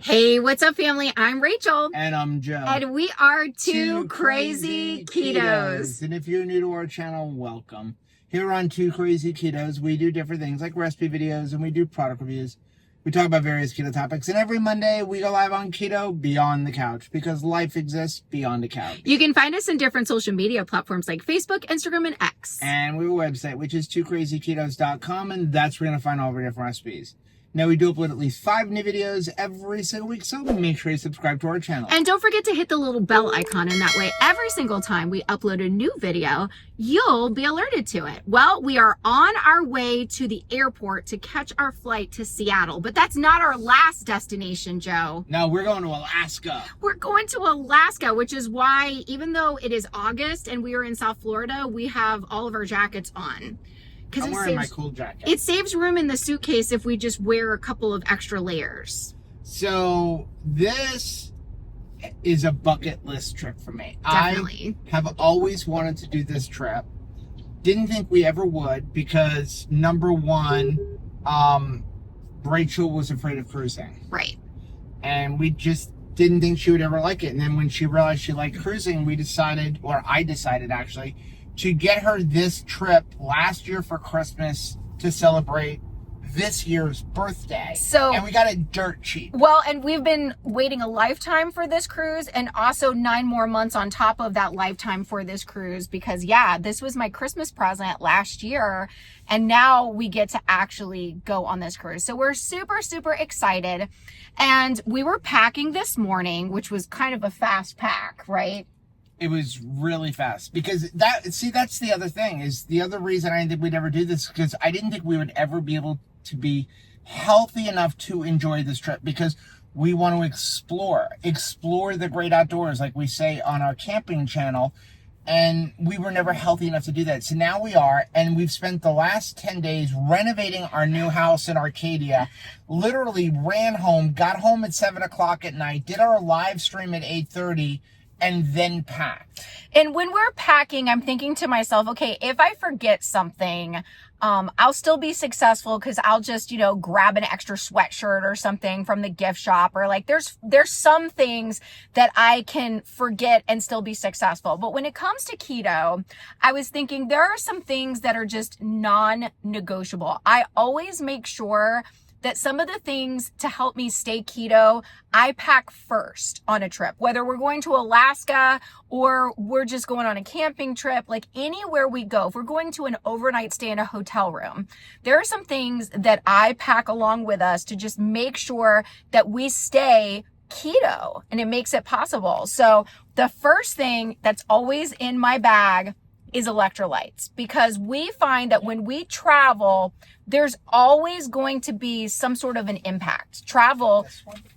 Hey, what's up, family? I'm Rachel. And I'm Joe. And we are two crazy ketos. And if you're new to our channel, welcome. Here on Two Crazy Ketos, we do different things like recipe videos and we do product reviews. We talk about various keto topics. And every Monday, we go live on Keto Beyond the Couch because life exists beyond the couch. You can find us in different social media platforms like Facebook, Instagram, and X. And we have a website, which is twocrazyketos.com, and that's where you're going to find all of our different recipes. Now, we do upload at least 5 new videos every single week, so make sure you subscribe to our channel. And don't forget to hit the little bell icon, and that way every single time we upload a new video, you'll be alerted to it. Well, we are on our way to the airport to catch our flight to Seattle, but that's not our last destination, Joe. No, we're going to Alaska. We're going to Alaska, which is why, even though it is August and we are in South Florida, we have all of our jackets on. I'm wearing my cool jacket. It saves room in the suitcase if we just wear a couple of extra layers. So this is a bucket list trip for me. Definitely. I have always wanted to do this trip. Didn't think we ever would because number one, Rachel was afraid of cruising. Right. And we just didn't think she would ever like it. And then when she realized she liked cruising, we decided, or I decided actually, to get her this trip last year for Christmas to celebrate this year's birthday. And we got it dirt cheap. Well, and we've been waiting a lifetime for this cruise and also 9 more months on top of that lifetime for this cruise because, yeah, this was my Christmas present last year. And now we get to actually go on this cruise. So we're super, super excited. And we were packing this morning, which was kind of a fast pack, right? It was really fast because that's the other thing is the other reason I didn't think we'd ever do this because I didn't think we would ever be able to be healthy enough to enjoy this trip because we want to explore the great outdoors like we say on our camping channel. And we were never healthy enough to do that. So now we are, and we've spent the last 10 days renovating our new house in Arcadia. Literally ran home, got home at 7 o'clock at night, did our live stream at 8:30, and then packed. And when we're packing, I'm thinking to myself, okay, if I forget something, I'll still be successful because I'll just, grab an extra sweatshirt or something from the gift shop or like there's some things that I can forget and still be successful. But when it comes to keto, I was thinking there are some things that are just non-negotiable. I always make sure that some of the things to help me stay keto, I pack first on a trip, whether we're going to Alaska or we're just going on a camping trip, like anywhere we go, if we're going to an overnight stay in a hotel room, there are some things that I pack along with us to just make sure that we stay keto and it makes it possible. So the first thing that's always in my bag is electrolytes because we find that when we travel, there's always going to be some sort of an impact. Travel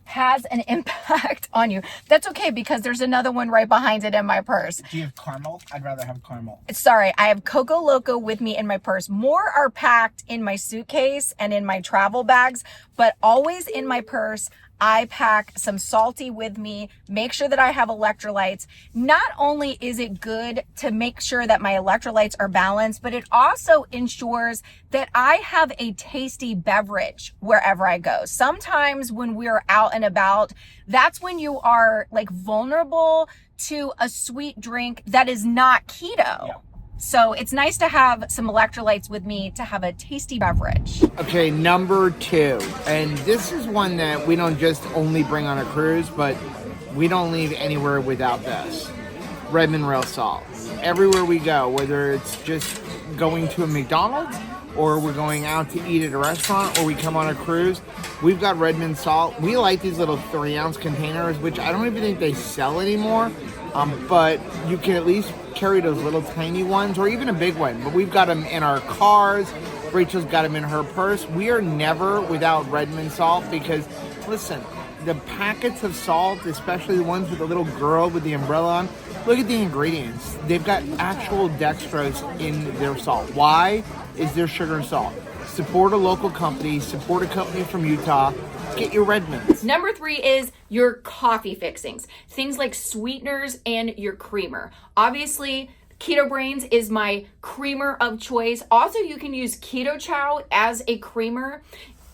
has an impact on you. That's okay because there's another one right behind it in my purse. Do you have caramel? I'd rather have caramel. Sorry, I have Coco Loco with me in my purse. More are packed in my suitcase and in my travel bags, but always in my purse. I pack some salty with me, make sure that I have electrolytes. Not only is it good to make sure that my electrolytes are balanced, but it also ensures that I have a tasty beverage wherever I go. Sometimes when we're out and about, that's when you are like vulnerable to a sweet drink that is not keto. Yeah. So it's nice to have some electrolytes with me to have a tasty beverage. Okay, number 2. And this is one that we don't just only bring on a cruise, but we don't leave anywhere without this. Redmond Rail Salt. Everywhere we go, whether it's just going to a McDonald's or we're going out to eat at a restaurant or we come on a cruise, we've got Redmond Salt. We like these little 3-ounce containers, which I don't even think they sell anymore. But you can at least carry those little tiny ones or even a big one. But we've got them in our cars. Rachel's got them in her purse. We are never without Redmond Salt because, listen, the packets of salt, especially the ones with the little girl with the umbrella on, look at the ingredients. They've got actual dextrose in their salt. Why? Is there sugar and salt? Support a local company. Support a company from Utah. Get your Redmonds. Number 3 is your coffee fixings. Things like sweeteners and your creamer. Obviously, Keto Brains is my creamer of choice. Also, you can use Keto Chow as a creamer.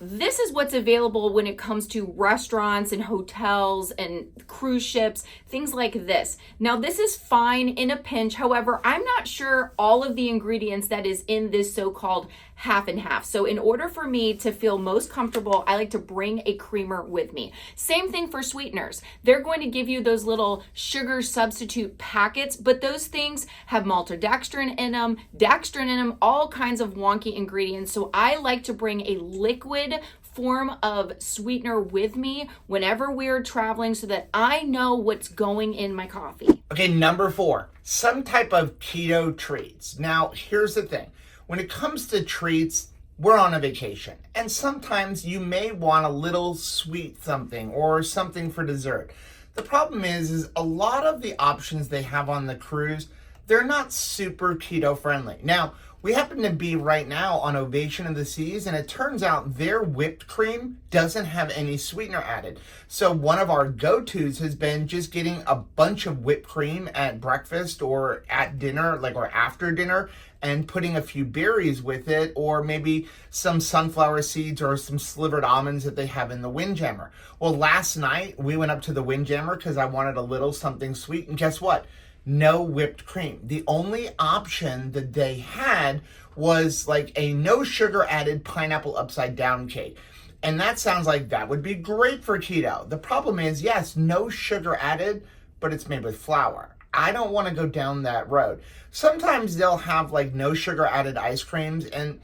this is what's available when it comes to restaurants and hotels and cruise ships, things like this. Now, this is fine in a pinch. However, I'm not sure all of the ingredients that is in this so-called half and half. So in order for me to feel most comfortable, I like to bring a creamer with me. Same thing for sweeteners. They're going to give you those little sugar substitute packets, but those things have maltodextrin in them, all kinds of wonky ingredients. So I like to bring a liquid form of sweetener with me whenever we're traveling so that I know what's going in my coffee. Okay, number 4, some type of keto treats. Now, here's the thing. When it comes to treats, we're on a vacation, and sometimes you may want a little sweet something or something for dessert. The problem is a lot of the options they have on the cruise, they're not super keto friendly. Now, we happen to be right now on Ovation of the Seas, and it turns out their whipped cream doesn't have any sweetener added. So one of our go-tos has been just getting a bunch of whipped cream at breakfast or at dinner, or after dinner, and putting a few berries with it, or maybe some sunflower seeds or some slivered almonds that they have in the Windjammer. Well, last night we went up to the Windjammer because I wanted a little something sweet, and guess what? No whipped cream. The only option that they had was like a no sugar added pineapple upside down cake. And that sounds like that would be great for keto. The problem is, yes, no sugar added, but it's made with flour. I don't want to go down that road. Sometimes they'll have like no sugar added ice creams, and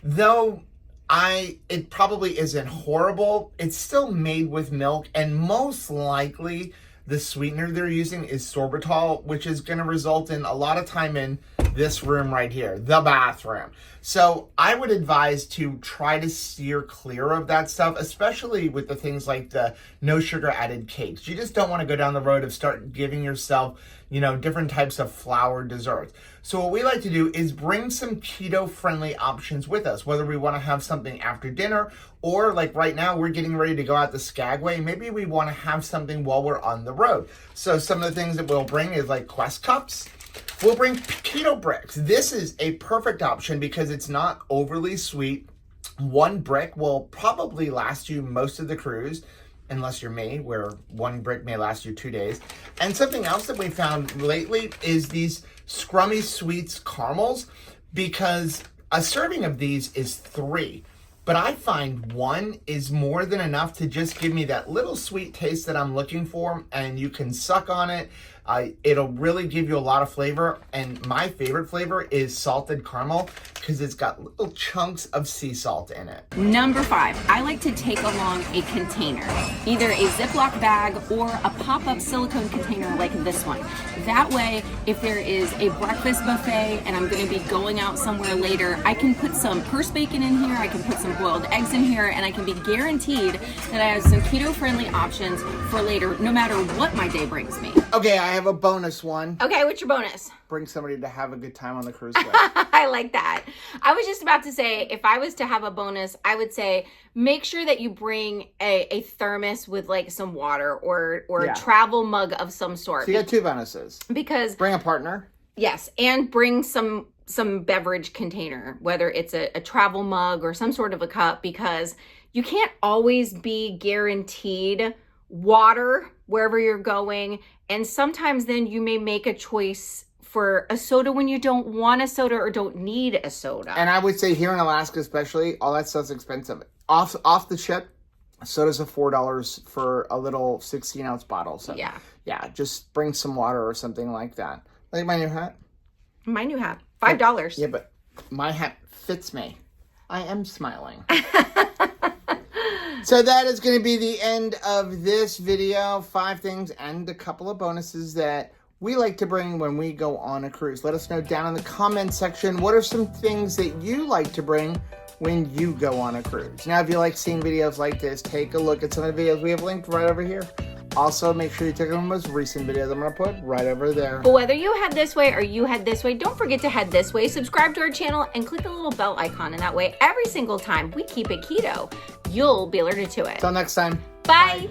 though it probably isn't horrible, it's still made with milk, and most likely the sweetener they're using is sorbitol, which is going to result in a lot of time in this room right here, the bathroom. So I would advise to try to steer clear of that stuff, especially with the things like the no sugar added cakes. You just don't want to go down the road of start giving yourself, different types of flour desserts. So what we like to do is bring some keto friendly options with us, whether we want to have something after dinner, or like right now we're getting ready to go out the Skagway. Maybe we want to have something while we're on the road. So some of the things that we'll bring is like Quest cups. We'll bring keto bricks. This is a perfect option because it's not overly sweet. One brick will probably last you most of the cruise, unless you're me, where one brick may last you 2 days. And something else that we found lately is these Scrummy Sweets caramels, because a serving of these is 3. But I find 1 is more than enough to just give me that little sweet taste that I'm looking for, and you can suck on it. It'll really give you a lot of flavor, and my favorite flavor is salted caramel because it's got little chunks of sea salt in it. Number 5, I like to take along a container, either a Ziploc bag or a pop-up silicone container like this one. That way, if there is a breakfast buffet and I'm going to be going out somewhere later, I can put some purse bacon in here, I can put some boiled eggs in here, and I can be guaranteed that I have some keto-friendly options for later, no matter what my day brings me. Okay, I have a bonus one. Okay, what's your bonus? Bring somebody to have a good time on the cruise ship. I like that. I was just about to say, if I was to have a bonus, I would say make sure that you bring a thermos with like some water or a travel mug of some sort. So you got 2 bonuses. Because bring a partner. Yes, and bring some beverage container, whether it's a travel mug or some sort of a cup, because you can't always be guaranteed water wherever you're going. And sometimes then you may make a choice for a soda when you don't want a soda or don't need a soda. And I would say here in Alaska especially, all that stuff's expensive. Off the ship, sodas are $4 for a little 16-ounce bottle. So yeah, just bring some water or something like that. Like my new hat. My new hat, $5. Yeah, but my hat fits me. I am smiling. So that is going to be the end of this video. 5 things and a couple of bonuses that we like to bring when we go on a cruise. Let us know down in the comment section, what are some things that you like to bring when you go on a cruise? Now, if you like seeing videos like this, take a look at some of the videos we have linked right over here. Also, make sure you check out the most recent videos I'm going to put right over there. But whether you head this way or you head this way, don't forget to head this way, subscribe to our channel, and click the little bell icon. And that way, every single time we keep it keto, you'll be alerted to it. Till next time. Bye.